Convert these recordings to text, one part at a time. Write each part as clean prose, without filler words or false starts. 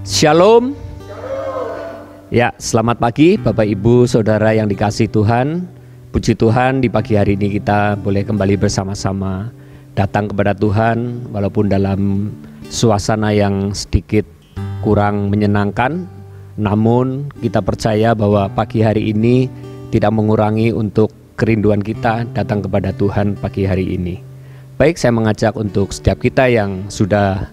Shalom. Ya, selamat pagi Bapak Ibu Saudara yang dikasihi Tuhan. Puji Tuhan, di pagi hari ini kita boleh kembali bersama-sama datang kepada Tuhan walaupun dalam suasana yang sedikit kurang menyenangkan. Namun kita percaya bahwa pagi hari ini tidak mengurangi untuk kerinduan kita datang kepada Tuhan pagi hari ini. Baik, saya mengajak untuk setiap kita yang sudah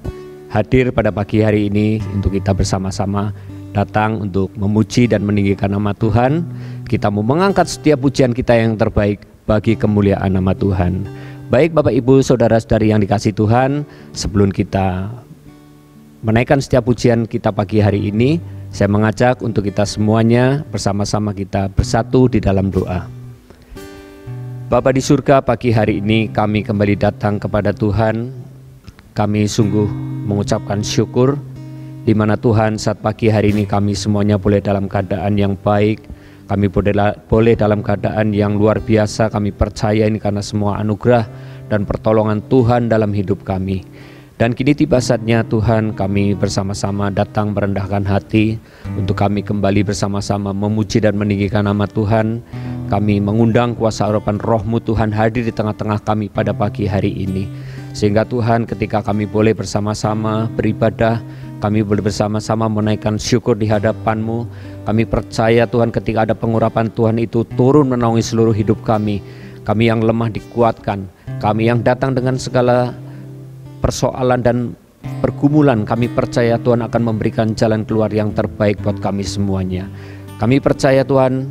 hadir pada pagi hari ini untuk kita bersama-sama datang untuk memuji dan meninggikan nama Tuhan. Kita mau mengangkat setiap pujian kita yang terbaik bagi kemuliaan nama Tuhan. Baik Bapak Ibu Saudara-saudari yang dikasihi Tuhan, sebelum kita menaikkan setiap pujian kita pagi hari ini, saya mengajak untuk kita semuanya bersama-sama kita bersatu di dalam doa. Bapa di surga, pagi hari ini kami kembali datang kepada Tuhan. Kami sungguh mengucapkan syukur di mana Tuhan saat pagi hari ini kami semuanya boleh dalam keadaan yang baik. Kami boleh dalam keadaan yang luar biasa. Kami percaya ini karena semua anugerah dan pertolongan Tuhan dalam hidup kami. Dan kini tiba saatnya Tuhan, kami bersama-sama datang merendahkan hati untuk kami kembali bersama-sama memuji dan meninggikan nama Tuhan. Kami mengundang kuasa harapan Roh-Mu Tuhan hadir di tengah-tengah kami pada pagi hari ini. Sehingga Tuhan, ketika kami boleh bersama-sama beribadah, kami boleh bersama-sama menaikkan syukur di hadapan-Mu. Kami percaya Tuhan, ketika ada pengurapan Tuhan itu turun menaungi seluruh hidup kami. Kami yang lemah dikuatkan, kami yang datang dengan segala persoalan dan pergumulan, kami percaya Tuhan akan memberikan jalan keluar yang terbaik buat kami semuanya. Kami percaya Tuhan,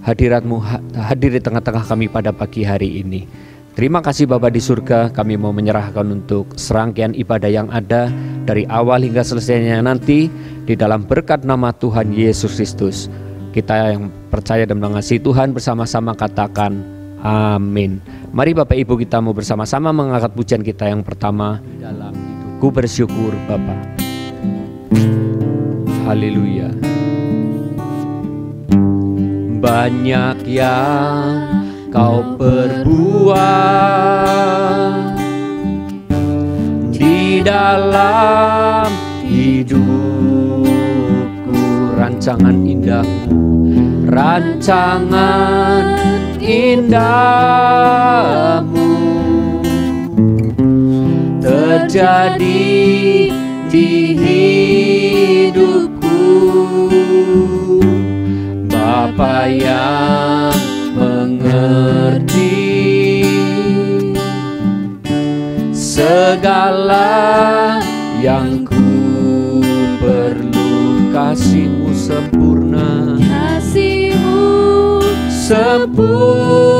hadirat-Mu hadir di tengah-tengah kami pada pagi hari ini. Terima kasih Bapa di surga, kami mau menyerahkan untuk serangkaian ibadah yang ada dari awal hingga selesainya nanti di dalam berkat nama Tuhan Yesus Kristus. Kita yang percaya dan mengasihi Tuhan bersama-sama katakan amin. Mari Bapak Ibu kita mau bersama-sama mengangkat pujian kita yang pertama dalam hidupku bersyukur Bapa. Haleluya. Banyak yang Kau perbuat di dalam hidupku, rancangan indahmu, rancangan indahmu terjadi di hidupku. Bapa yang mengerti segala yang ku perlu, kasih-Mu sempurna, kasih-Mu sempurna,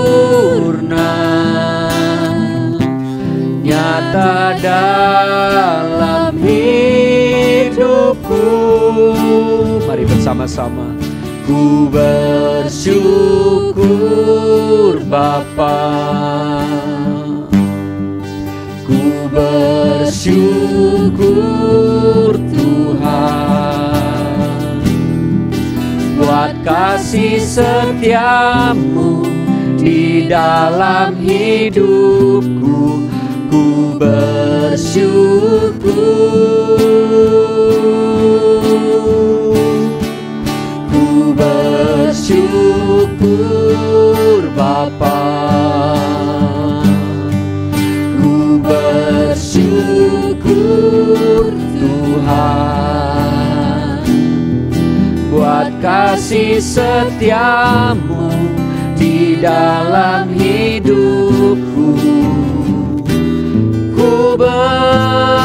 nyata dalam hidupku. Mari bersama-sama. Ku bersyukur Bapa, ku bersyukur Tuhan, buat kasih setia-Mu di dalam hidupku. Ku bersyukur, bersyukur Bapa, ku bersyukur Tuhan, buat kasih setia-Mu di dalam hidupku. Ku bersyukur,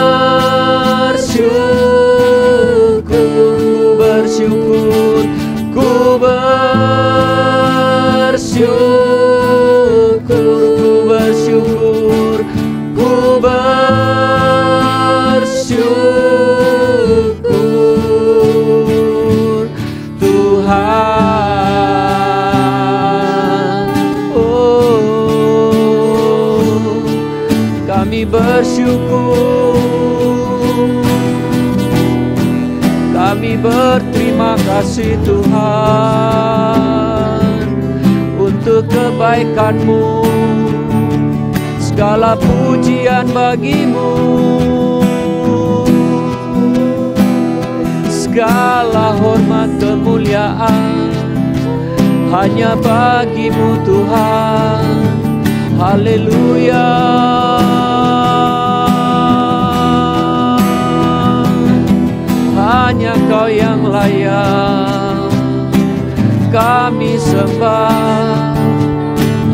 bersyukur, ku bersyukur, ku bersyukur Tuhan. Oh, kami bersyukur, kami berterima kasih Tuhan untuk kebaikan-Mu. Segala pujian bagi-Mu, segala hormat kemuliaan hanya bagimu Tuhan. Haleluya. Hanya Kau yang layak kami sembah,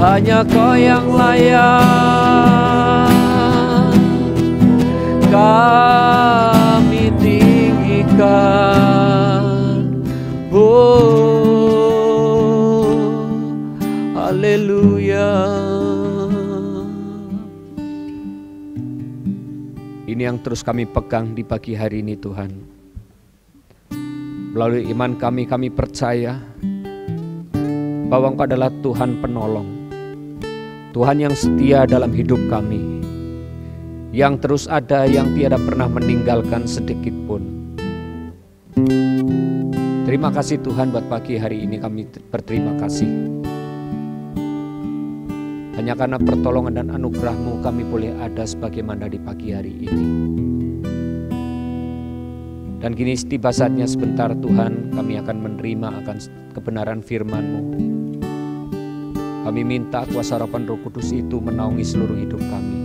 hanya Kau yang layak kami tinggikan. Oh, haleluya. Ini yang terus kami pegang di pagi hari ini Tuhan. Melalui iman kami percaya bahwa Engkau adalah Tuhan penolong, Tuhan yang setia dalam hidup kami, yang terus ada, yang tiada pernah meninggalkan sedikit pun. Terima kasih Tuhan buat pagi hari ini, kami berterima kasih. Hanya karena pertolongan dan anugerah-Mu kami boleh ada sebagaimana di pagi hari ini. Dan kini tiba saatnya sebentar Tuhan kami akan menerima akan kebenaran firman-Mu. Kami minta kuasa Roh Kudus itu menaungi seluruh hidup kami,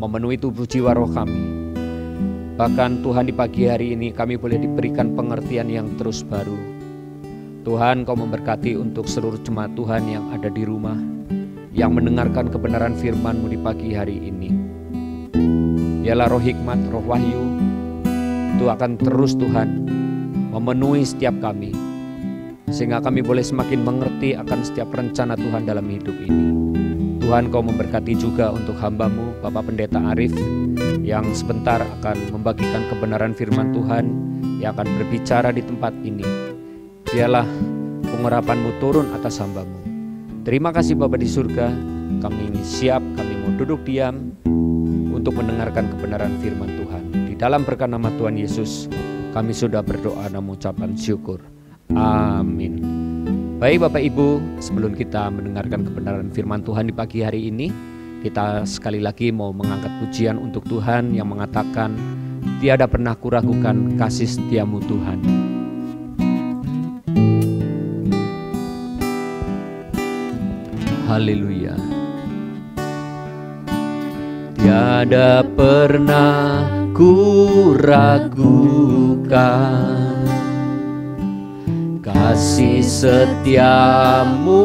memenuhi tubuh jiwa roh kami. Bahkan Tuhan di pagi hari ini kami boleh diberikan pengertian yang terus baru. Tuhan Kau memberkati untuk seluruh jemaat Tuhan yang ada di rumah, yang mendengarkan kebenaran firman-Mu di pagi hari ini. Biarlah roh hikmat, roh wahyu itu akan terus Tuhan memenuhi setiap kami, sehingga kami boleh semakin mengerti akan setiap rencana Tuhan dalam hidup ini. Tuhan Kau memberkati juga untuk hamba-Mu Bapak Pendeta Arif yang sebentar akan membagikan kebenaran firman Tuhan, yang akan berbicara di tempat ini. Biarlah pengurapan-Mu turun atas hamba-Mu. Terima kasih Bapa di surga, kami ini siap, kami mau duduk diam untuk mendengarkan kebenaran firman Tuhan. Di dalam berkat nama Tuhan Yesus, kami sudah berdoa dan mengucapkan syukur. Amin. Baik Bapak Ibu, sebelum kita mendengarkan kebenaran firman Tuhan di pagi hari ini, kita sekali lagi mau mengangkat pujian untuk Tuhan yang mengatakan, tiada pernah kuragukan kasih setia-Mu Tuhan. Haleluya. Tiada pernah kuragukan kasih setia-Mu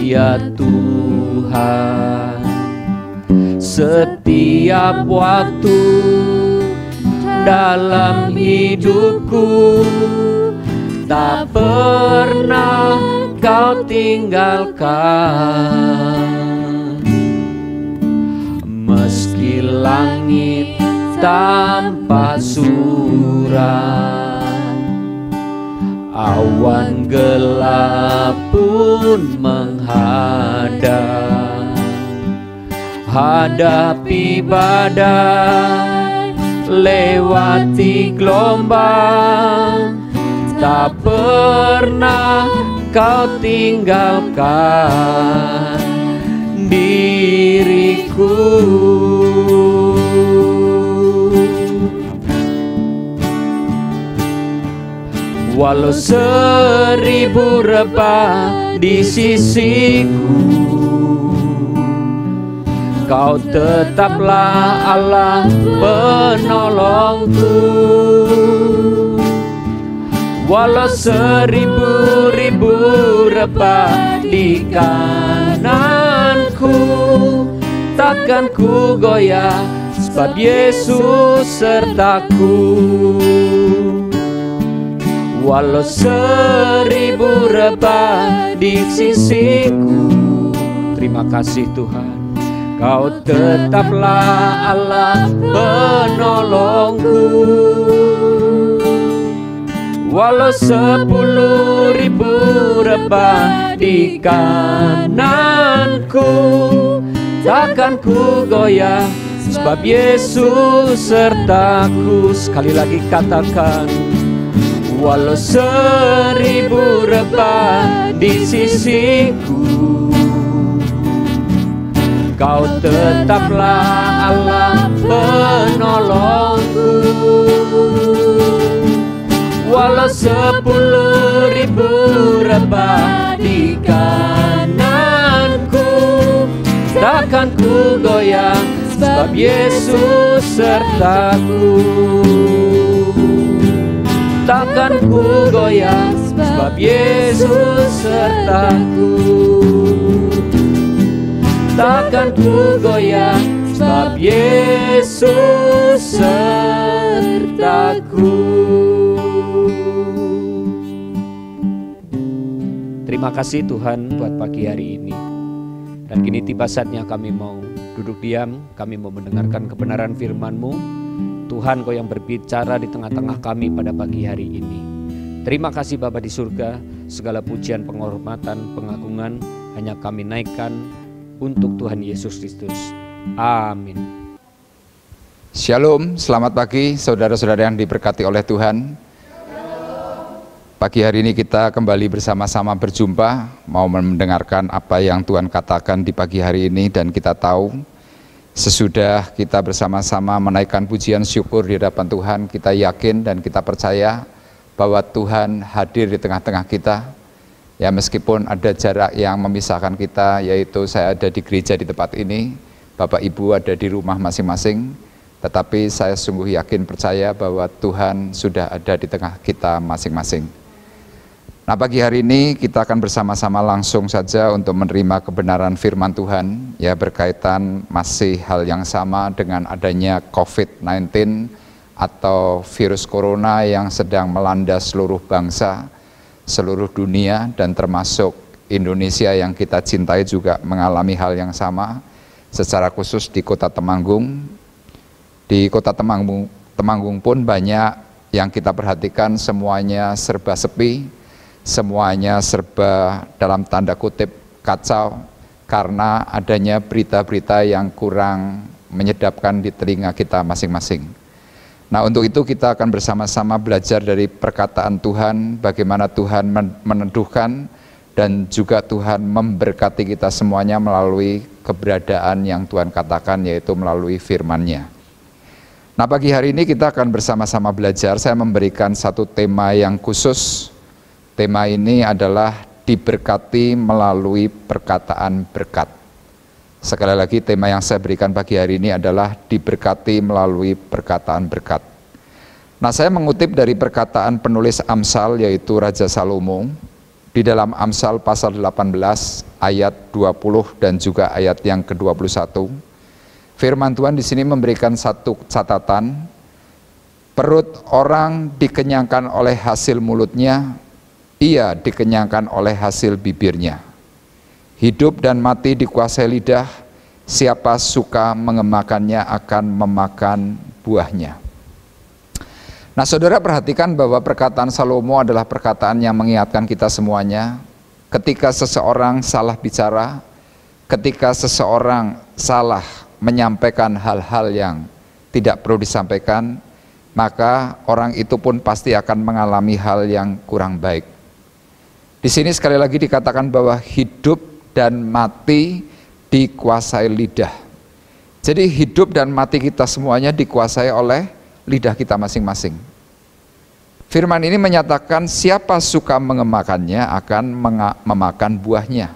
ya Tuhan. Setiap waktu dalam hidupku tak pernah Kau tinggalkan. Meski langit tanpa surat, awan gelap pun menghadap, hadapi badai, lewati gelombang, tak pernah Kau tinggalkan diriku. Walau 1000 rebah di sisiku, Kau tetaplah Allah penolongku. Walau 1000 rebah di kananku, takkan ku goyah, sebab Yesus sertaku. Walau 1000 rebah di sisiku, terima kasih Tuhan, Kau tetaplah Allah penolongku. Walau 10.000 rebah di kananku, takkan ku goyah, sebab Yesus sertaku. Sekali lagi katakan, walau 1000 rebah di sisiku, Kau tetaplah Allah penolongku. 10.000 rebah di kananku. Takkan ku goyah, sebab Yesus sertaku. Takkan ku goyah, sebab Yesus sertaku. Takkan ku goyah, sebab Yesus sertaku. Terima kasih Tuhan buat pagi hari ini. Dan kini tiba saatnya kami mau duduk diam, kami mau mendengarkan kebenaran firman-Mu. Tuhan, Kau yang berbicara di tengah-tengah kami pada pagi hari ini. Terima kasih Bapa di surga, segala pujian, penghormatan, pengagungan hanya kami naikkan untuk Tuhan Yesus Kristus. Amin. Shalom, selamat pagi saudara-saudara yang diberkati oleh Tuhan. Pagi hari ini kita kembali bersama-sama berjumpa, mau mendengarkan apa yang Tuhan katakan di pagi hari ini. Dan kita tahu sesudah kita bersama-sama menaikkan pujian syukur di hadapan Tuhan, kita yakin dan kita percaya bahwa Tuhan hadir di tengah-tengah kita. Ya, meskipun ada jarak yang memisahkan kita, yaitu saya ada di gereja di tempat ini, Bapak Ibu ada di rumah masing-masing, tetapi saya sungguh yakin percaya bahwa Tuhan sudah ada di tengah kita masing-masing. Nah, pagi hari ini kita akan bersama-sama langsung saja untuk menerima kebenaran firman Tuhan, ya, berkaitan masih hal yang sama dengan adanya COVID-19 atau virus corona yang sedang melanda seluruh bangsa, seluruh dunia, dan termasuk Indonesia yang kita cintai juga mengalami hal yang sama, secara khusus di Kota Temanggung. Di Kota Temanggung pun banyak yang kita perhatikan semuanya serba sepi, semuanya serba dalam tanda kutip kacau, karena adanya berita-berita yang kurang menyedapkan di telinga kita masing-masing. Nah, untuk itu kita akan bersama-sama belajar dari perkataan Tuhan, bagaimana Tuhan meneduhkan dan juga Tuhan memberkati kita semuanya melalui keberadaan yang Tuhan katakan, yaitu melalui firman-Nya. Nah, pagi hari ini kita akan bersama-sama belajar. Saya memberikan satu tema yang khusus. Tema ini adalah diberkati melalui perkataan berkat. Sekali lagi, tema yang saya berikan pagi hari ini adalah diberkati melalui perkataan berkat. Nah, saya mengutip dari perkataan penulis Amsal, yaitu Raja Salomo, di dalam Amsal pasal 18 ayat 20 dan juga ayat yang ke-21. Firman Tuhan di sini memberikan satu catatan, perut orang dikenyangkan oleh hasil mulutnya, ia dikenyangkan oleh hasil bibirnya. Hidup dan mati dikuasai lidah, siapa suka mengemakannya akan memakan buahnya. Nah, saudara perhatikan bahwa perkataan Salomo adalah perkataan yang mengingatkan kita semuanya. Ketika seseorang salah bicara, ketika seseorang salah menyampaikan hal-hal yang tidak perlu disampaikan, maka orang itu pun pasti akan mengalami hal yang kurang baik. Di sini sekali lagi dikatakan bahwa hidup dan mati dikuasai lidah. Jadi hidup dan mati kita semuanya dikuasai oleh lidah kita masing-masing. Firman ini menyatakan siapa suka mengemakannya akan memakan buahnya.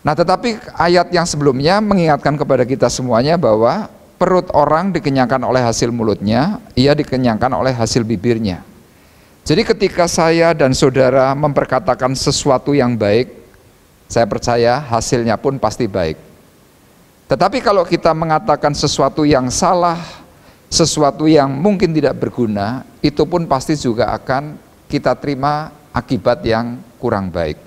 Nah, tetapi ayat yang sebelumnya mengingatkan kepada kita semuanya bahwa perut orang dikenyangkan oleh hasil mulutnya, ia dikenyangkan oleh hasil bibirnya. Jadi ketika saya dan saudara memperkatakan sesuatu yang baik, saya percaya hasilnya pun pasti baik. Tetapi kalau kita mengatakan sesuatu yang salah, sesuatu yang mungkin tidak berguna, itu pun pasti juga akan kita terima akibat yang kurang baik.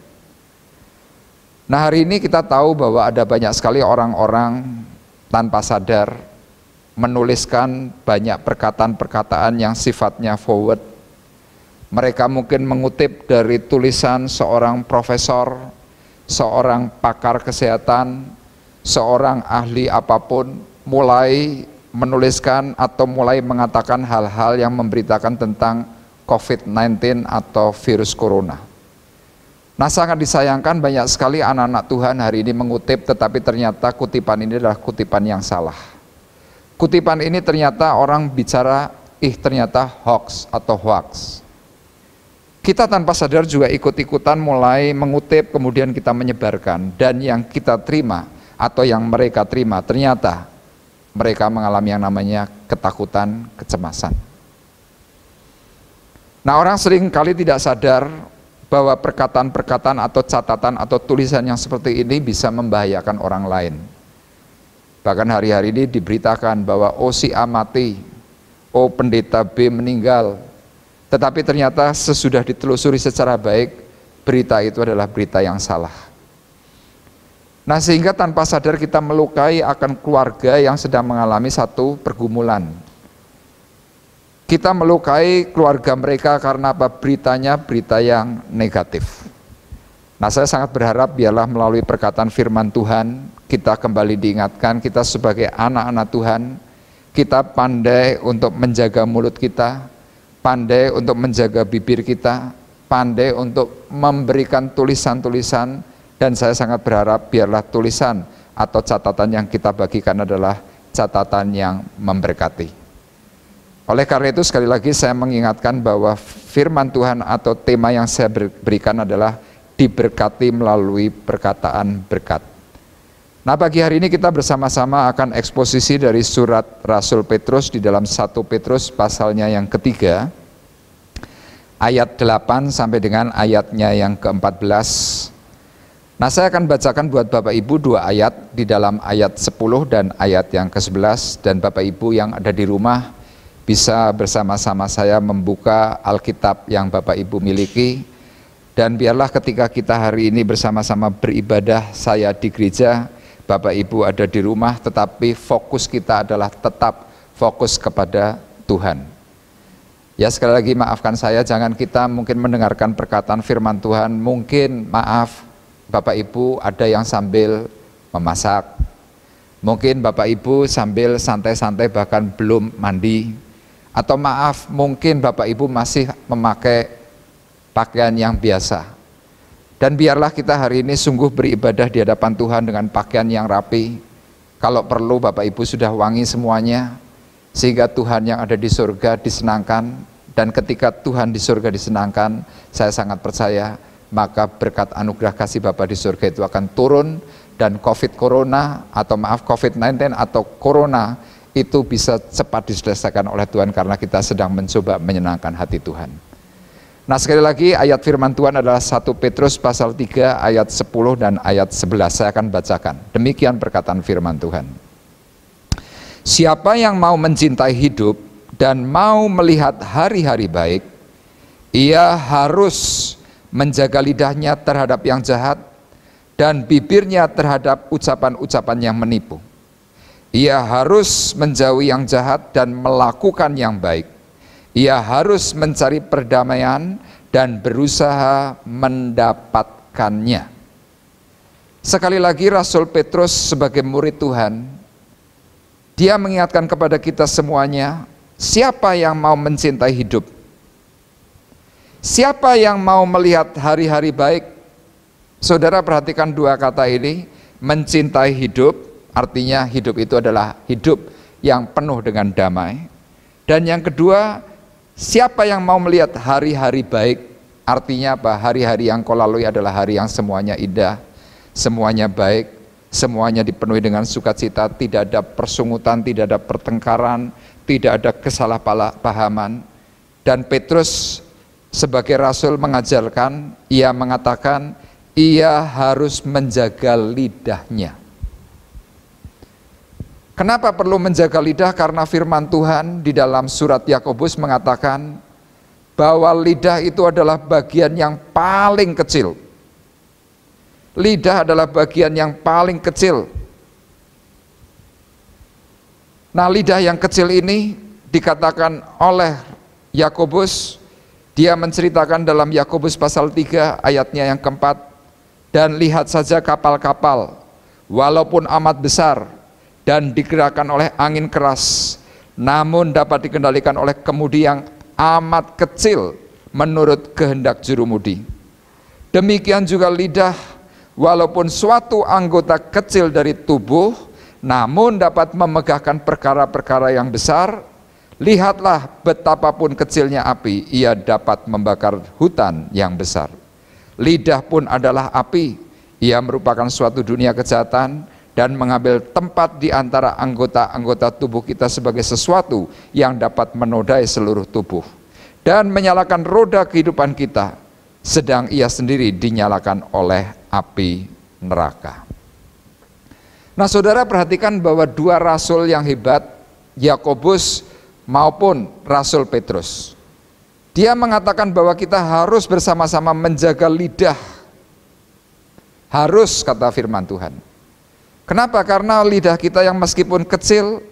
Nah, hari ini kita tahu bahwa ada banyak sekali orang-orang tanpa sadar menuliskan banyak perkataan-perkataan yang sifatnya forward. Mereka mungkin mengutip dari tulisan seorang profesor, seorang pakar kesehatan, seorang ahli apapun, mulai menuliskan atau mulai mengatakan hal-hal yang memberitakan tentang COVID-19 atau virus corona. Nah, sangat disayangkan banyak sekali anak-anak Tuhan hari ini mengutip, tetapi ternyata kutipan ini adalah kutipan yang salah. Kutipan ini ternyata orang bicara, ternyata hoax atau hoax. kita tanpa sadar juga ikut-ikutan mulai mengutip, kemudian kita menyebarkan, dan yang kita terima atau yang mereka terima ternyata mereka mengalami yang namanya ketakutan, kecemasan. Nah, orang sering kali tidak sadar bahwa perkataan-perkataan atau catatan atau tulisan yang seperti ini bisa membahayakan orang lain. Bahkan hari-hari ini diberitakan bahwa oh si A mati, oh pendeta B meninggal. Tetapi ternyata sesudah ditelusuri secara baik, berita itu adalah berita yang salah. Nah, sehingga tanpa sadar kita melukai akan keluarga yang sedang mengalami satu pergumulan. Kita melukai keluarga mereka karena apa? Beritanya berita yang negatif. Nah, saya sangat berharap biarlah melalui perkataan firman Tuhan, kita kembali diingatkan, kita sebagai anak-anak Tuhan, kita pandai untuk menjaga mulut kita, pandai untuk menjaga bibir kita, pandai untuk memberikan tulisan-tulisan, dan saya sangat berharap biarlah tulisan atau catatan yang kita bagikan adalah catatan yang memberkati. Oleh karena itu sekali lagi saya mengingatkan bahwa firman Tuhan atau tema yang saya berikan adalah diberkati melalui perkataan berkat. Nah, pagi hari ini kita bersama-sama akan eksposisi dari surat Rasul Petrus di dalam 1 Petrus pasalnya yang ketiga, ayat 8 sampai dengan ayatnya yang ke-14. Nah, saya akan bacakan buat Bapak Ibu 2 ayat di dalam ayat 10 dan ayat yang ke-11, dan Bapak Ibu yang ada di rumah bisa bersama-sama saya membuka Alkitab yang Bapak Ibu miliki, dan biarlah ketika kita hari ini bersama-sama beribadah, saya di gereja, Bapak Ibu ada di rumah, tetapi fokus kita adalah tetap fokus kepada Tuhan. Ya, sekali lagi maafkan saya, jangan kita mungkin mendengarkan perkataan firman Tuhan, mungkin maaf Bapak Ibu ada yang sambil memasak, mungkin Bapak Ibu sambil santai-santai bahkan belum mandi, atau maaf mungkin Bapak Ibu masih memakai pakaian yang biasa. Dan biarlah kita hari ini sungguh beribadah di hadapan Tuhan dengan pakaian yang rapi. Kalau perlu Bapak Ibu sudah wangi semuanya, sehingga Tuhan yang ada di surga disenangkan. Dan ketika Tuhan di surga disenangkan, saya sangat percaya, maka berkat anugerah kasih Bapa di surga itu akan turun, dan COVID-19 atau Corona itu bisa cepat diselesaikan oleh Tuhan karena kita sedang mencoba menyenangkan hati Tuhan. Nah, sekali lagi ayat firman Tuhan adalah 1 Petrus pasal 3 ayat 10 dan ayat 11. Saya akan bacakan. Demikian perkataan firman Tuhan. Siapa yang mau mencintai hidup dan mau melihat hari-hari baik, ia harus menjaga lidahnya terhadap yang jahat dan bibirnya terhadap ucapan-ucapan yang menipu. Ia harus menjauhi yang jahat dan melakukan yang baik. Ia harus mencari perdamaian dan berusaha mendapatkannya. Sekali lagi Rasul Petrus sebagai murid Tuhan, dia mengingatkan kepada kita semuanya, siapa yang mau mencintai hidup? Siapa yang mau melihat hari-hari baik? Saudara perhatikan dua kata ini, mencintai hidup, artinya hidup itu adalah hidup yang penuh dengan damai. Dan yang kedua, siapa yang mau melihat hari-hari baik, artinya apa? Hari-hari yang kau lalui adalah hari yang semuanya indah, semuanya baik, semuanya dipenuhi dengan sukacita, tidak ada persungutan, tidak ada pertengkaran, tidak ada kesalahpahaman. Dan Petrus sebagai rasul mengajarkan, ia mengatakan, ia harus menjaga lidahnya. Kenapa perlu menjaga lidah? Karena firman Tuhan di dalam surat Yakobus mengatakan bahwa lidah itu adalah bagian yang paling kecil. Lidah adalah bagian yang paling kecil. Nah, lidah yang kecil ini dikatakan oleh Yakobus, dia menceritakan dalam Yakobus pasal 3 ayatnya yang keempat, dan lihat saja kapal-kapal, walaupun amat besar, dan digerakkan oleh angin keras, namun dapat dikendalikan oleh kemudi yang amat kecil menurut kehendak jurumudi. Demikian juga lidah, walaupun suatu anggota kecil dari tubuh, namun dapat memegahkan perkara-perkara yang besar. Lihatlah betapapun kecilnya api, ia dapat membakar hutan yang besar. Lidah pun adalah api, ia merupakan suatu dunia kejahatan dan mengambil tempat di antara anggota-anggota tubuh kita sebagai sesuatu yang dapat menodai seluruh tubuh dan menyalakan roda kehidupan kita, sedang ia sendiri dinyalakan oleh api neraka. Nah, saudara perhatikan bahwa dua rasul yang hebat, Yakobus maupun Rasul Petrus, dia mengatakan bahwa kita harus bersama-sama menjaga lidah. Harus, kata firman Tuhan. Kenapa? Karena lidah kita yang meskipun kecil,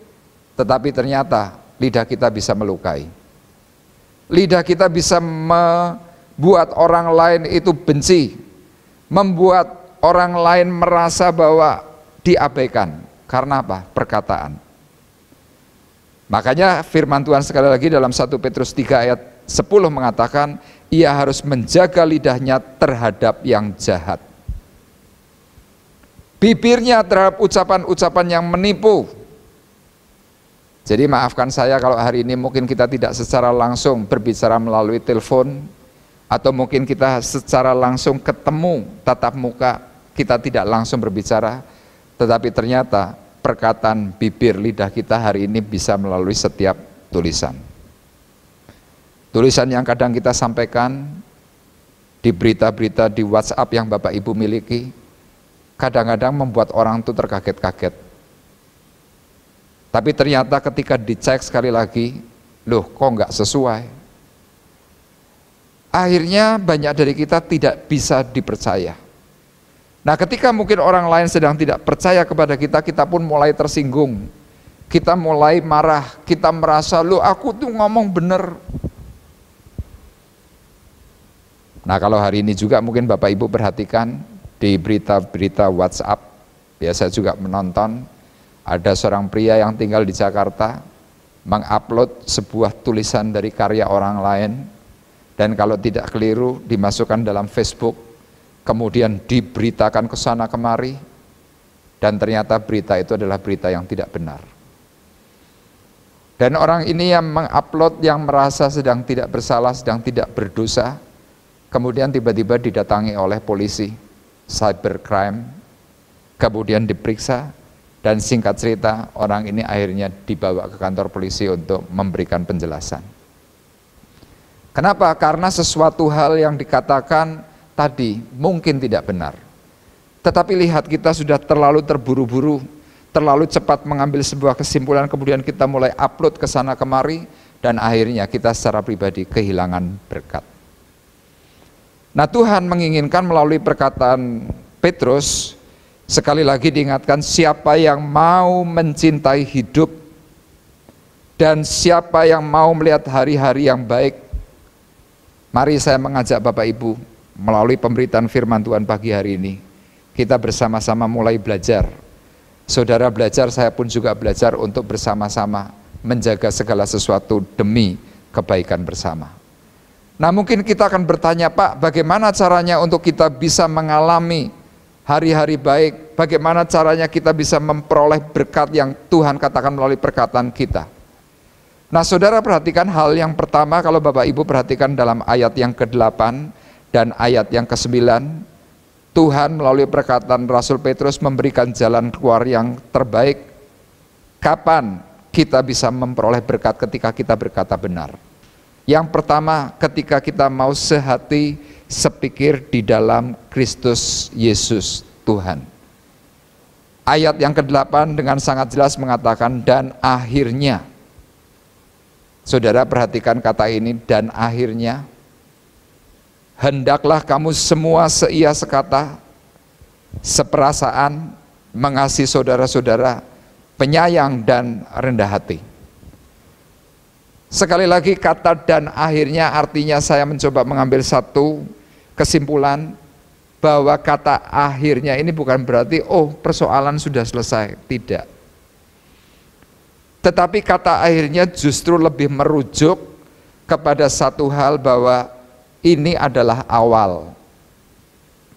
tetapi ternyata lidah kita bisa melukai. Lidah kita bisa membuat orang lain itu benci, membuat orang lain merasa bahwa diabaikan. Karena apa? Perkataan. Makanya firman Tuhan sekali lagi dalam 1 Petrus 3 ayat 10 mengatakan, ia harus menjaga lidahnya terhadap yang jahat. Bibirnya terhadap ucapan-ucapan yang menipu. Jadi maafkan saya kalau hari ini mungkin kita tidak secara langsung berbicara melalui telepon, atau mungkin kita secara langsung ketemu tatap muka, kita tidak langsung berbicara, tetapi ternyata perkataan bibir lidah kita hari ini bisa melalui setiap tulisan. Tulisan yang kadang kita sampaikan di berita-berita di WhatsApp yang Bapak Ibu miliki, kadang-kadang membuat orang itu terkaget-kaget. Tapi ternyata ketika dicek sekali lagi, loh kok nggak sesuai. Akhirnya banyak dari kita tidak bisa dipercaya. Nah, ketika mungkin orang lain sedang tidak percaya kepada kita, kita pun mulai tersinggung. Kita mulai marah, kita merasa, loh aku tuh ngomong bener. Nah, kalau hari ini juga mungkin Bapak Ibu perhatikan di berita-berita WhatsApp, biasa juga menonton, ada seorang pria yang tinggal di Jakarta, mengupload sebuah tulisan dari karya orang lain, dan kalau tidak keliru dimasukkan dalam Facebook, kemudian diberitakan ke sana kemari, dan ternyata berita itu adalah berita yang tidak benar. Dan orang ini yang mengupload yang merasa sedang tidak bersalah, sedang tidak berdosa, kemudian tiba-tiba didatangi oleh polisi, cybercrime, kemudian diperiksa, dan singkat cerita orang ini akhirnya dibawa ke kantor polisi untuk memberikan penjelasan. Kenapa? Karena sesuatu hal yang dikatakan tadi mungkin tidak benar. Tetapi lihat, kita sudah terlalu terburu-buru, terlalu cepat mengambil sebuah kesimpulan, kemudian kita mulai upload ke sana kemari, dan akhirnya kita secara pribadi kehilangan berkat. Nah, Tuhan menginginkan melalui perkataan Petrus, sekali lagi diingatkan, siapa yang mau mencintai hidup dan siapa yang mau melihat hari-hari yang baik, mari saya mengajak Bapak Ibu melalui pemberitaan firman Tuhan pagi hari ini, kita bersama-sama mulai belajar. Saudara belajar, saya pun juga belajar untuk bersama-sama menjaga segala sesuatu demi kebaikan bersama. Nah, mungkin kita akan bertanya, Pak, bagaimana caranya untuk kita bisa mengalami hari-hari baik? Bagaimana caranya kita bisa memperoleh berkat yang Tuhan katakan melalui perkataan kita? Nah, saudara perhatikan hal yang pertama, kalau Bapak Ibu perhatikan dalam ayat yang ke-8 dan ayat yang ke-9, Tuhan melalui perkataan Rasul Petrus memberikan jalan keluar yang terbaik. Kapan kita bisa memperoleh berkat? Ketika kita berkata benar. Yang pertama, ketika kita mau sehati sepikir di dalam Kristus Yesus Tuhan. Ayat yang ke-8 dengan sangat jelas mengatakan, dan akhirnya. Saudara perhatikan kata ini, dan akhirnya. Hendaklah kamu semua seia sekata, seperasaan, mengasihi saudara-saudara, penyayang dan rendah hati. Sekali lagi kata dan akhirnya artinya saya mencoba mengambil satu kesimpulan bahwa kata akhirnya ini bukan berarti oh persoalan sudah selesai, tidak. Tetapi kata akhirnya justru lebih merujuk kepada satu hal bahwa ini adalah awal.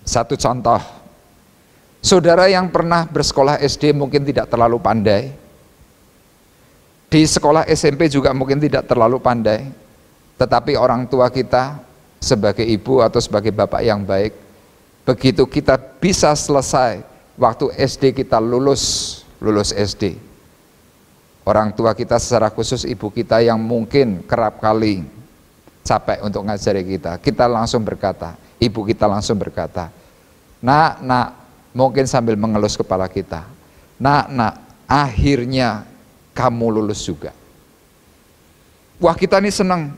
Satu contoh, saudara yang pernah bersekolah SD mungkin tidak terlalu pandai, Di sekolah SMP juga mungkin tidak terlalu pandai, tetapi orang tua kita sebagai ibu atau sebagai bapak yang baik, begitu kita bisa selesai waktu SD kita lulus SD, orang tua kita secara khusus ibu kita yang mungkin kerap kali capek untuk ngajari kita langsung berkata, ibu kita langsung berkata, nak, mungkin sambil mengelus kepala kita, nak, akhirnya kamu lulus juga. Wah, kita ini senang.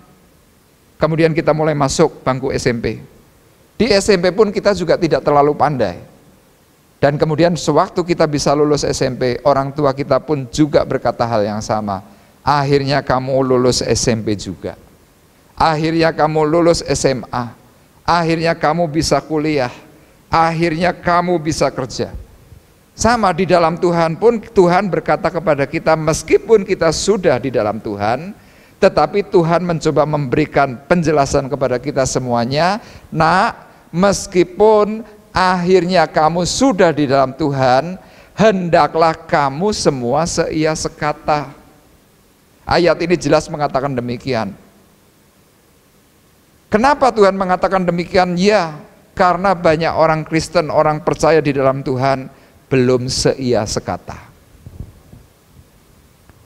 Kemudian kita mulai masuk bangku SMP. Di SMP pun kita juga tidak terlalu pandai. Dan kemudian sewaktu kita bisa lulus SMP, orang tua kita pun juga berkata hal yang sama. Akhirnya kamu lulus SMP juga. Akhirnya kamu lulus SMA. Akhirnya kamu bisa kuliah. Akhirnya kamu bisa kerja. Sama di dalam Tuhan pun, Tuhan berkata kepada kita, meskipun kita sudah di dalam Tuhan, tetapi Tuhan mencoba memberikan penjelasan kepada kita semuanya, nak, meskipun akhirnya kamu sudah di dalam Tuhan, hendaklah kamu semua seia sekata. Ayat ini jelas mengatakan demikian. Kenapa Tuhan mengatakan demikian? Ya, karena banyak orang Kristen, orang percaya di dalam Tuhan, belum seia sekata.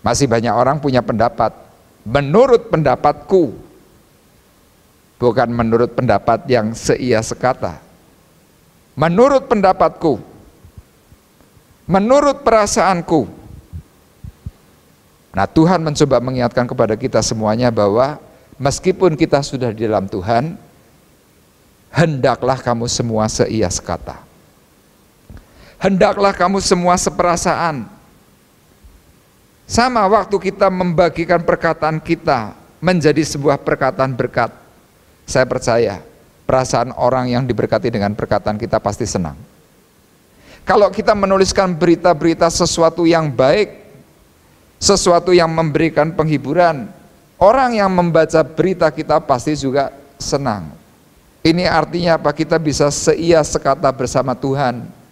Masih banyak orang punya pendapat, menurut pendapatku, bukan menurut pendapat yang seia sekata. Menurut pendapatku, menurut perasaanku. Nah, Tuhan mencoba mengingatkan kepada kita semuanya bahwa meskipun kita sudah di dalam Tuhan, hendaklah kamu semua seia sekata. Hendaklah kamu semua seperasaan. Sama waktu kita membagikan perkataan kita menjadi sebuah perkataan berkat. Saya percaya perasaan orang yang diberkati dengan perkataan kita pasti senang. Kalau kita menuliskan berita-berita sesuatu yang baik, sesuatu yang memberikan penghiburan, orang yang membaca berita kita pasti juga senang. Ini artinya apa? Kita bisa seia sekata bersama Tuhan.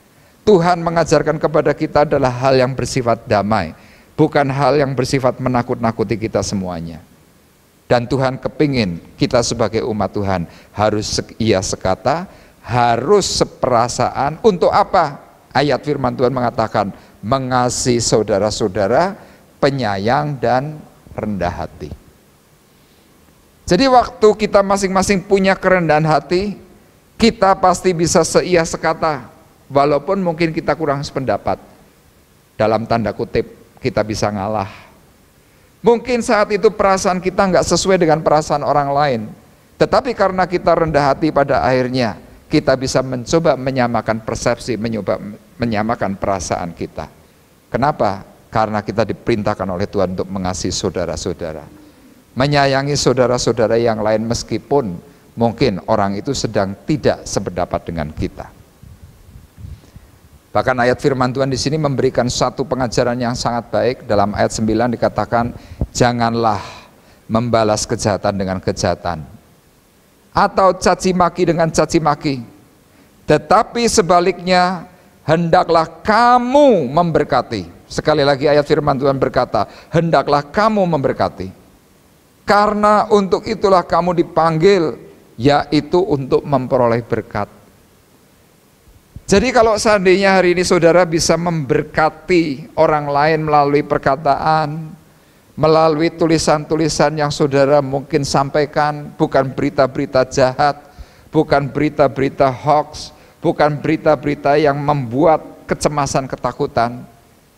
Tuhan mengajarkan kepada kita adalah hal yang bersifat damai, bukan hal yang bersifat menakut-nakuti kita semuanya. Dan Tuhan kepingin kita sebagai umat Tuhan harus seia sekata, harus seperasaan. Untuk apa? Ayat firman Tuhan mengatakan, mengasihi saudara-saudara, penyayang dan rendah hati. Jadi waktu kita masing-masing punya kerendahan hati, kita pasti bisa seia sekata. Walaupun mungkin kita kurang sependapat, dalam tanda kutip kita bisa ngalah. Mungkin saat itu perasaan kita nggak sesuai dengan perasaan orang lain, tetapi karena kita rendah hati pada akhirnya kita bisa mencoba menyamakan persepsi, menyamakan perasaan kita. Kenapa? Karena kita diperintahkan oleh Tuhan untuk mengasihi saudara-saudara, menyayangi saudara-saudara yang lain meskipun mungkin orang itu sedang tidak sependapat dengan kita. Bahkan ayat firman Tuhan di sini memberikan satu pengajaran yang sangat baik. Dalam ayat 9 dikatakan, janganlah membalas kejahatan dengan kejahatan, atau caci maki dengan caci maki, tetapi sebaliknya hendaklah kamu memberkati. Sekali lagi ayat firman Tuhan berkata, hendaklah kamu memberkati. Karena untuk itulah kamu dipanggil, yaitu untuk memperoleh berkat. Jadi kalau seandainya hari ini saudara bisa memberkati orang lain melalui perkataan, melalui tulisan-tulisan yang saudara mungkin sampaikan, bukan berita-berita jahat, bukan berita-berita hoax, bukan berita-berita yang membuat kecemasan, ketakutan.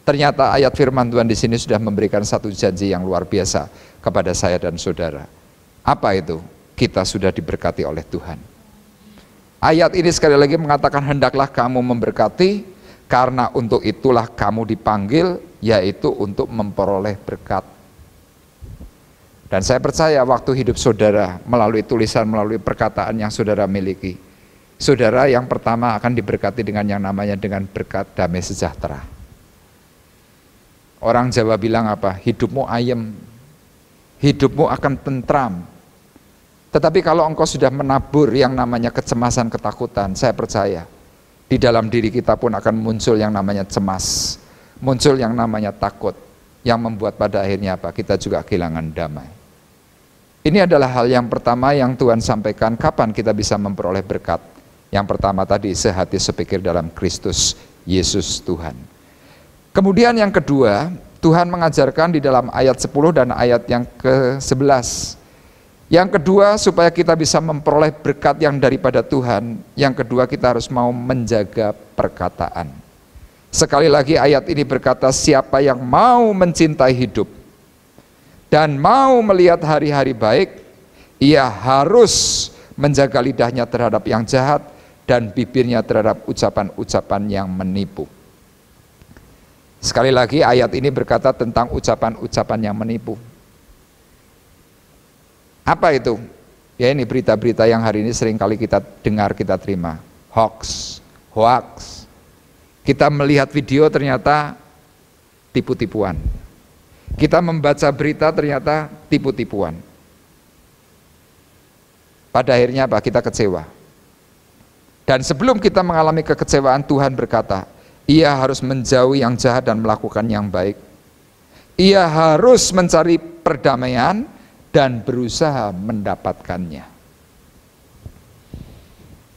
Ternyata ayat firman Tuhan di sini sudah memberikan satu janji yang luar biasa kepada saya dan saudara. Apa itu? Kita sudah diberkati oleh Tuhan. Ayat ini sekali lagi mengatakan hendaklah kamu memberkati, karena untuk itulah kamu dipanggil, yaitu untuk memperoleh berkat. Dan saya percaya waktu hidup saudara, melalui tulisan, melalui perkataan yang saudara miliki, saudara yang pertama akan diberkati dengan yang namanya dengan berkat damai sejahtera. Orang Jawa bilang apa? Hidupmu ayem, hidupmu akan tentram. Tetapi kalau engkau sudah menabur yang namanya kecemasan, ketakutan, saya percaya di dalam diri kita pun akan muncul yang namanya cemas, muncul yang namanya takut. yang membuat pada akhirnya apa? Kita juga kehilangan damai. Ini adalah hal yang pertama yang Tuhan sampaikan, kapan kita bisa memperoleh berkat. Yang pertama tadi, sehati sepikir dalam Kristus Yesus Tuhan. Kemudian yang kedua, Tuhan mengajarkan di dalam ayat 10 dan ayat yang ke-11. Yang kedua, supaya kita bisa memperoleh berkat yang daripada Tuhan, yang kedua kita harus mau menjaga perkataan. Sekali lagi ayat ini berkata, siapa yang mau mencintai hidup dan mau melihat hari-hari baik, ia harus menjaga lidahnya terhadap yang jahat dan bibirnya terhadap ucapan-ucapan yang menipu. Sekali lagi ayat ini berkata tentang ucapan-ucapan yang menipu. Apa itu? Ya ini berita-berita yang hari ini sering kali kita dengar, kita terima. Hoax. Kita melihat video ternyata tipu-tipuan. Kita membaca berita ternyata tipu-tipuan. Pada akhirnya apa? Kita kecewa. Dan sebelum kita mengalami kekecewaan, Tuhan berkata, ia harus menjauhi yang jahat dan melakukan yang baik. Ia harus mencari perdamaian dan berusaha mendapatkannya.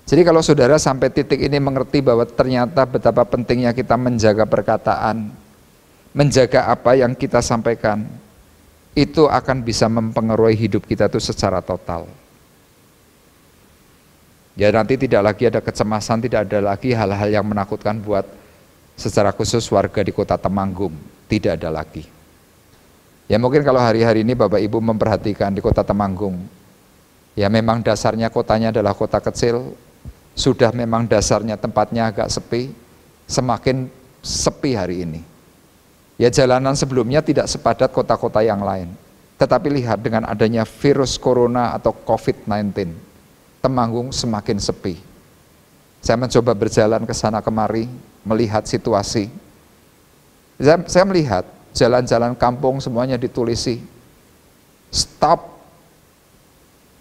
Jadi kalau saudara sampai titik ini mengerti bahwa ternyata betapa pentingnya kita menjaga perkataan, menjaga apa yang kita sampaikan, itu akan bisa mempengaruhi hidup kita itu secara total. Ya nanti tidak lagi ada kecemasan, tidak ada lagi hal-hal yang menakutkan buat secara khusus warga di kota Temanggung, tidak ada lagi. Ya mungkin kalau hari-hari ini Bapak Ibu memperhatikan di kota Temanggung, ya memang dasarnya kotanya adalah kota kecil, sudah memang dasarnya tempatnya agak sepi, semakin sepi hari ini. Ya jalanan sebelumnya tidak sepadat kota-kota yang lain, tetapi lihat dengan adanya virus corona atau COVID-19, Temanggung semakin sepi. Saya mencoba berjalan ke sana kemari, melihat situasi. Saya melihat jalan-jalan kampung semuanya ditulisi stop.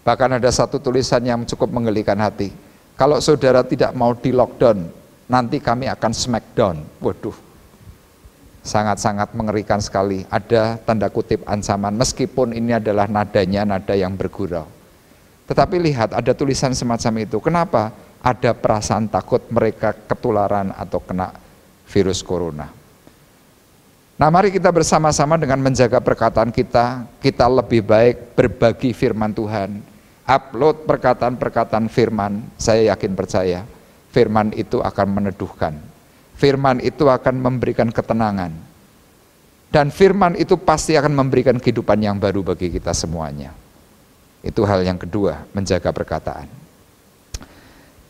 Bahkan ada satu tulisan yang cukup menggelikan hati. Kalau saudara tidak mau di lockdown, nanti kami akan smackdown. Waduh, sangat-sangat mengerikan sekali. Ada tanda kutip ancaman, meskipun ini adalah nadanya nada yang bergurau. Tetapi lihat ada tulisan semacam itu. Kenapa? Ada perasaan takut mereka ketularan atau kena virus corona. Nah mari kita bersama-sama dengan menjaga perkataan kita lebih baik berbagi firman Tuhan, upload perkataan-perkataan firman. Saya yakin percaya, firman itu akan meneduhkan, firman itu akan memberikan ketenangan, dan firman itu pasti akan memberikan kehidupan yang baru bagi kita semuanya. Itu hal yang kedua, menjaga perkataan.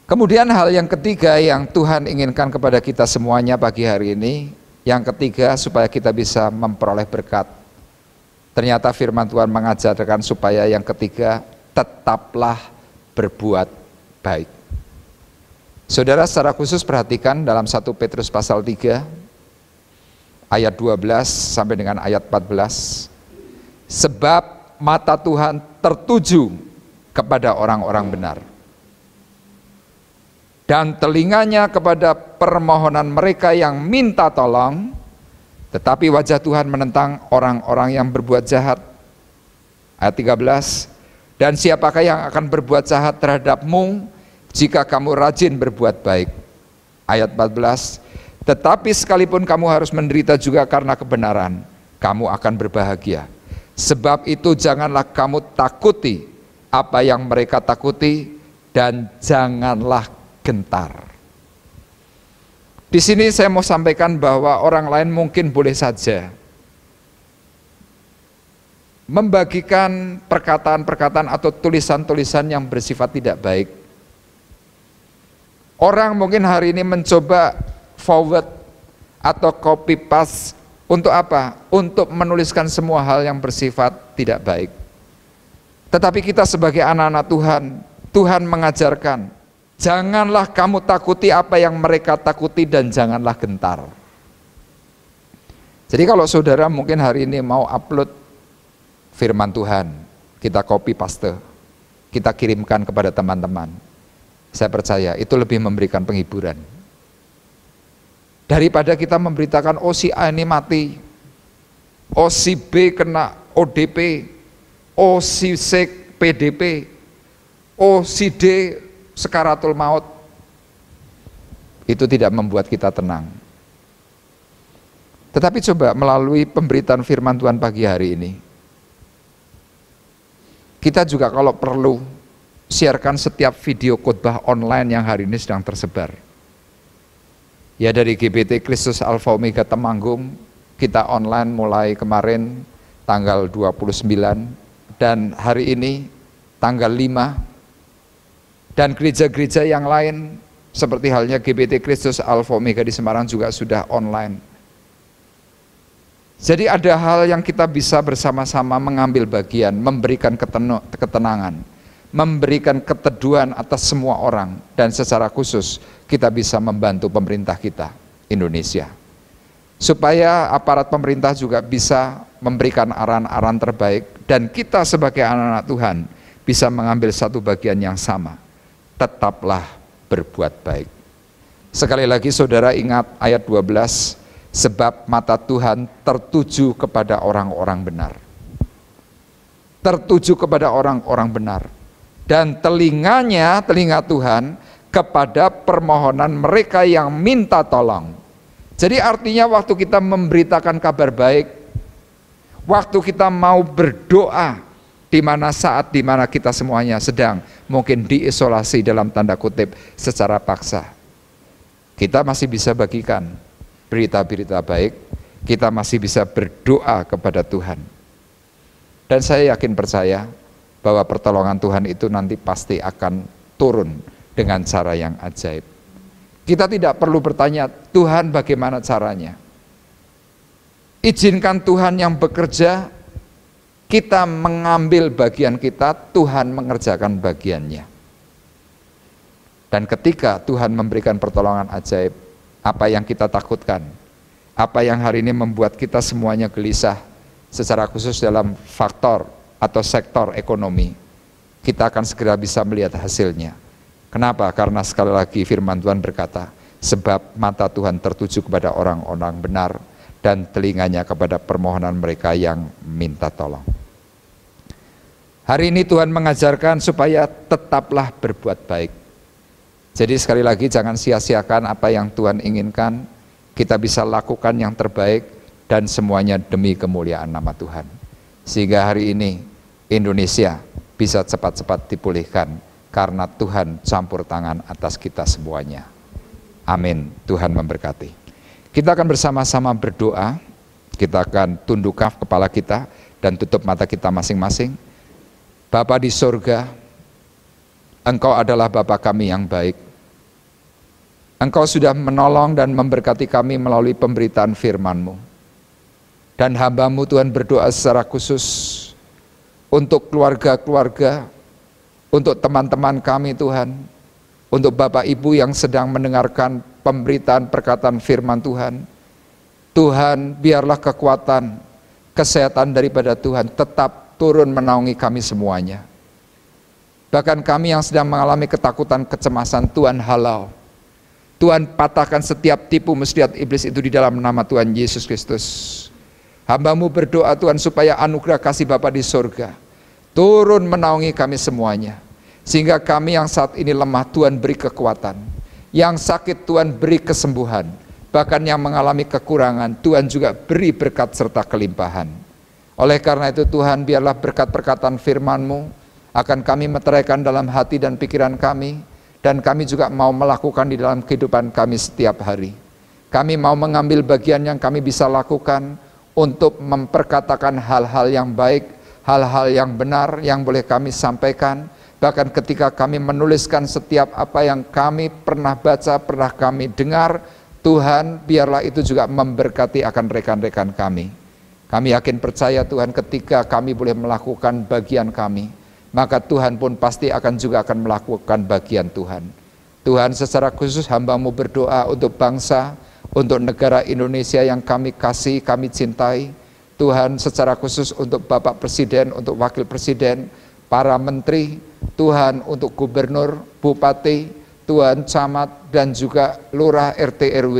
Kemudian hal yang ketiga yang Tuhan inginkan kepada kita semuanya pagi hari ini, yang ketiga supaya kita bisa memperoleh berkat. Ternyata firman Tuhan mengajarkan supaya yang ketiga, tetaplah berbuat baik. Saudara secara khusus perhatikan dalam 1 Petrus pasal 3 ayat 12 sampai dengan ayat 14. Sebab mata Tuhan tertuju kepada orang-orang benar, dan telinganya kepada permohonan mereka yang minta tolong, tetapi wajah Tuhan menentang orang-orang yang berbuat jahat. Ayat 13, dan siapakah yang akan berbuat jahat terhadapmu jika kamu rajin berbuat baik? Ayat 14, tetapi sekalipun kamu harus menderita juga karena kebenaran, kamu akan berbahagia. Sebab itu janganlah kamu takuti apa yang mereka takuti, dan janganlah gentar. Di sini saya mau sampaikan bahwa orang lain mungkin boleh saja membagikan perkataan-perkataan atau tulisan-tulisan yang bersifat tidak baik. Orang mungkin hari ini mencoba forward atau copy paste. Untuk apa? Untuk menuliskan semua hal yang bersifat tidak baik. Tetapi kita sebagai anak-anak Tuhan, Tuhan mengajarkan, janganlah kamu takuti apa yang mereka takuti, dan janganlah gentar. Jadi kalau saudara mungkin hari ini mau upload firman Tuhan, kita copy paste, kita kirimkan kepada teman-teman, saya percaya itu lebih memberikan penghiburan daripada kita memberitakan, oh si A ini mati, oh si B kena ODP, oh si C PDP, oh si D sekaratul maut. Itu tidak membuat kita tenang. Tetapi coba melalui pemberitaan firman Tuhan pagi hari ini, kita juga kalau perlu siarkan setiap video khotbah online yang hari ini sedang tersebar. Ya, dari GBT Kristus Alfa Omega Temanggung, kita online mulai kemarin tanggal 29 dan hari ini tanggal 5, dan gereja-gereja yang lain seperti halnya GBT Kristus Alfa Omega di Semarang juga sudah online. Jadi ada hal yang kita bisa bersama-sama mengambil bagian, memberikan ketenangan, memberikan keteduhan atas semua orang, dan secara khusus kita bisa membantu pemerintah kita, Indonesia. Supaya aparat pemerintah juga bisa memberikan arahan-arahan terbaik, dan kita sebagai anak-anak Tuhan bisa mengambil satu bagian yang sama. Tetaplah berbuat baik. Sekali lagi saudara ingat ayat 12, sebab mata Tuhan tertuju kepada orang-orang benar. Tertuju kepada orang-orang benar. Dan telinga Tuhan kepada permohonan mereka yang minta tolong. Jadi artinya waktu kita memberitakan kabar baik, waktu kita mau berdoa, di mana saat di mana kita semuanya sedang mungkin diisolasi dalam tanda kutip secara paksa, kita masih bisa bagikan berita-berita baik, kita masih bisa berdoa kepada Tuhan. Dan saya yakin percaya bahwa pertolongan Tuhan itu nanti pasti akan turun dengan cara yang ajaib. Kita tidak perlu bertanya, Tuhan bagaimana caranya? Izinkan Tuhan yang bekerja, kita mengambil bagian kita, Tuhan mengerjakan bagiannya. Dan ketika Tuhan memberikan pertolongan ajaib, apa yang kita takutkan, apa yang hari ini membuat kita semuanya gelisah, secara khusus dalam faktor atau sektor ekonomi, kita akan segera bisa melihat hasilnya. Kenapa? Karena sekali lagi firman Tuhan berkata, sebab mata Tuhan tertuju kepada orang-orang benar, dan telinganya kepada permohonan mereka yang minta tolong. Hari ini Tuhan mengajarkan supaya tetaplah berbuat baik. Jadi sekali lagi jangan sia-siakan apa yang Tuhan inginkan, kita bisa lakukan yang terbaik dan semuanya demi kemuliaan nama Tuhan. Sehingga hari ini Indonesia bisa cepat-cepat dipulihkan karena Tuhan campur tangan atas kita semuanya. Amin. Tuhan memberkati. Kita akan bersama-sama berdoa, kita akan tundukkan kepala kita dan tutup mata kita masing-masing. Bapa di surga, Engkau adalah Bapa kami yang baik. Engkau sudah menolong dan memberkati kami melalui pemberitaan firman-Mu. Dan hamba-Mu Tuhan berdoa secara khusus untuk keluarga-keluarga, untuk teman-teman kami Tuhan, untuk Bapak Ibu yang sedang mendengarkan pemberitaan perkataan firman Tuhan. Tuhan, biarlah kekuatan, kesehatan daripada Tuhan tetap turun menaungi kami semuanya. Bahkan kami yang sedang mengalami ketakutan, kecemasan, Tuhan halau. Tuhan patahkan setiap tipu muslihat iblis itu di dalam nama Tuhan Yesus Kristus. Hamba-Mu berdoa Tuhan supaya anugerah kasih Bapa di surga turun menaungi kami semuanya. Sehingga kami yang saat ini lemah Tuhan beri kekuatan. Yang sakit Tuhan beri kesembuhan. Bahkan yang mengalami kekurangan Tuhan juga beri berkat serta kelimpahan. Oleh karena itu Tuhan biarlah berkat perkataan firman-Mu akan kami meteraikan dalam hati dan pikiran kami. Dan kami juga mau melakukan di dalam kehidupan kami setiap hari. Kami mau mengambil bagian yang kami bisa lakukan untuk memperkatakan hal-hal yang baik, hal-hal yang benar yang boleh kami sampaikan. Bahkan ketika kami menuliskan setiap apa yang kami pernah baca, pernah kami dengar, Tuhan biarlah itu juga memberkati akan rekan-rekan kami. Kami yakin percaya Tuhan ketika kami boleh melakukan bagian kami, maka Tuhan pun pasti akan melakukan bagian Tuhan. Tuhan secara khusus hamba-Mu berdoa untuk bangsa, untuk negara Indonesia yang kami kasih, kami cintai. Tuhan secara khusus untuk Bapak Presiden, untuk Wakil Presiden, para menteri, Tuhan untuk gubernur, bupati, Tuhan camat dan juga lurah RT RW.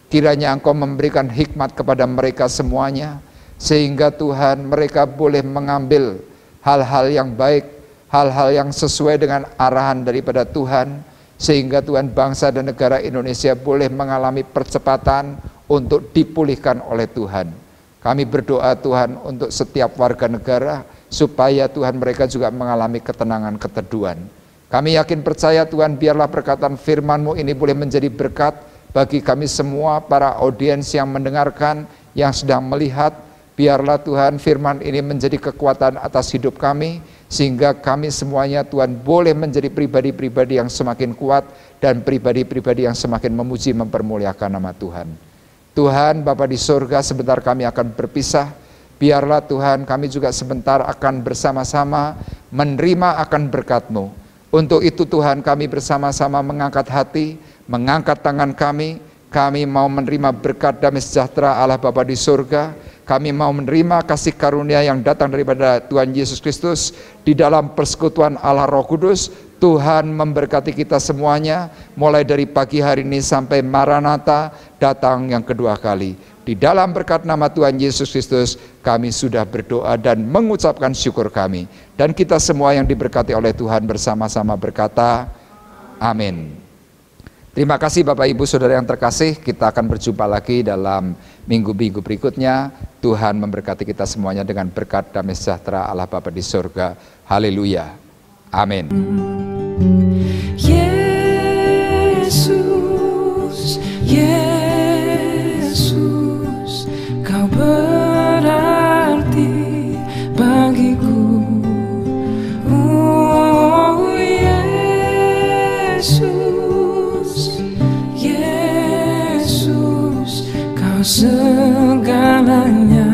Kiranya Engkau memberikan hikmat kepada mereka semuanya, sehingga Tuhan mereka boleh mengambil hal-hal yang baik, hal-hal yang sesuai dengan arahan daripada Tuhan, sehingga Tuhan bangsa dan negara Indonesia boleh mengalami percepatan untuk dipulihkan oleh Tuhan. Kami berdoa Tuhan untuk setiap warga negara, supaya Tuhan mereka juga mengalami ketenangan, keteduhan. Kami yakin percaya Tuhan, biarlah perkataan firman-Mu ini boleh menjadi berkat bagi kami semua, para audiens yang mendengarkan, yang sedang melihat. Biarlah Tuhan firman ini menjadi kekuatan atas hidup kami, sehingga kami semuanya Tuhan boleh menjadi pribadi-pribadi yang semakin kuat, dan pribadi-pribadi yang semakin memuji mempermuliakan nama Tuhan. Tuhan Bapa di surga, sebentar kami akan berpisah. Biarlah Tuhan kami juga sebentar akan bersama-sama menerima akan berkat-Mu. Untuk itu Tuhan kami bersama-sama mengangkat hati, mengangkat tangan kami mau menerima berkat damai sejahtera Allah Bapa di surga. Kami mau menerima kasih karunia yang datang daripada Tuhan Yesus Kristus di dalam persekutuan Allah Roh Kudus. Tuhan memberkati kita semuanya, mulai dari pagi hari ini sampai Maranatha datang yang kedua kali. Di dalam berkat nama Tuhan Yesus Kristus, kami sudah berdoa dan mengucapkan syukur kami. Dan kita semua yang diberkati oleh Tuhan bersama-sama berkata, amin. Terima kasih Bapak Ibu Saudara yang terkasih, kita akan berjumpa lagi dalam minggu-minggu berikutnya. Tuhan memberkati kita semuanya dengan berkat damai sejahtera Allah Bapa di surga. Haleluya. Amin. Yesus, Yesus, Kau berarti bagiku. Oh Yesus, Yesus, Kau segalanya